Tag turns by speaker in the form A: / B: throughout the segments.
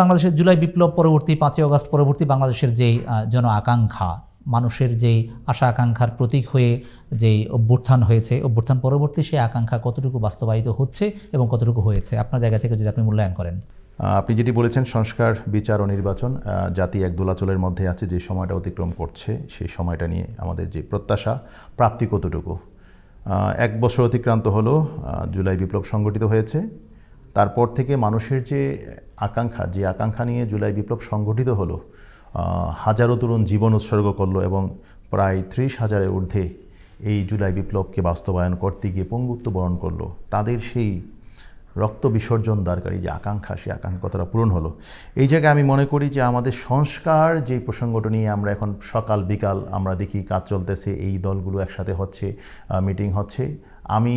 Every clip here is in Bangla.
A: বাংলাদেশের জুলাই বিপ্লব পরবর্তী ৫ই অগাস্ট পরবর্তী বাংলাদেশের যেই জন আকাঙ্ক্ষা, মানুষের যেই আশা আকাঙ্ক্ষার প্রতীক হয়ে যেই অভ্যুত্থান হয়েছে, অভ্যুত্থান পরবর্তী সেই আকাঙ্ক্ষা কতটুকু বাস্তবায়িত হচ্ছে এবং কতটুকু হয়েছে আপনার জায়গা থেকে যদি আপনি মূল্যায়ন করেন?
B: আপনি যেটি বলেছেন সংস্কার, বিচার ও নির্বাচন, জাতি এক দোলাচলের মধ্যে আছে, যে সময়টা অতিক্রম করছে সেই সময়টা নিয়ে আমাদের যে প্রত্যাশা, প্রাপ্তি কতটুকু। ১ বছর অতিক্রান্ত হলো, জুলাই বিপ্লব সংগঠিত হয়েছে। তারপর থেকে মানুষের যে আকাঙ্ক্ষা নিয়ে জুলাই বিপ্লব সংগঠিত হলো, হাজারো তরুণ জীবন উৎসর্গ করলো এবং প্রায় ৩০,০০০-এর ঊর্ধ্বে এই জুলাই বিপ্লবকে বাস্তবায়ন করতে গিয়ে পঙ্গুত্ব বরণ করলো। তাদের সেই রক্ত বিসর্জন দরকারি যে আকাঙ্ক্ষা, সেই আকাঙ্ক্ষা কতটা পূরণ হলো। এই জায়গায় আমি মনে করি যে আমাদের সংস্কার যে প্রসঙ্গটা নিয়ে আমরা এখন সকাল বিকাল আমরা দেখি কাজ চলতেছে, এই দলগুলো একসাথে হচ্ছে, মিটিং হচ্ছে। আমি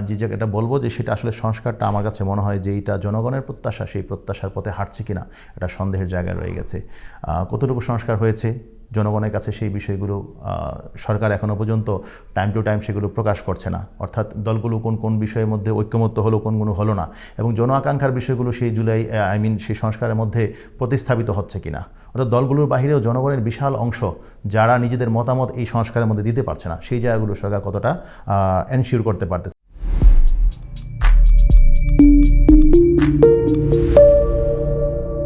B: যে জায়গাটা বলবো যে সেটা আসলে সংস্কারটা আমার কাছে মনে হয় যে এইটা জনগণের প্রত্যাশা, সেই প্রত্যাশার পথে হাঁটছে কিনা এটা সন্দেহের জায়গায় রয়ে গেছে। কতটুকু সংস্কার হয়েছে জনগণের কাছে সেই বিষয়গুলো সরকার এখনও পর্যন্ত টাইম টু টাইম সেগুলো প্রকাশ করছে না। অর্থাৎ দলগুলো কোন কোন বিষয়ের মধ্যে ঐক্যমত্য হলো, কোনগুলো হলো না, এবং জন আকাঙ্ক্ষার বিষয়গুলো সেই সেই সংস্কারের মধ্যে প্রতিস্থাপিত হচ্ছে কিনা। অর্থাৎ দলগুলোর বাহিরেও জনগণের বিশাল অংশ যারা নিজেদের মতামত এই সংস্কারের মধ্যে দিতে পারছে না, সেই জায়গাগুলো সরকার কতটা এনশিওর করতে পারতেছে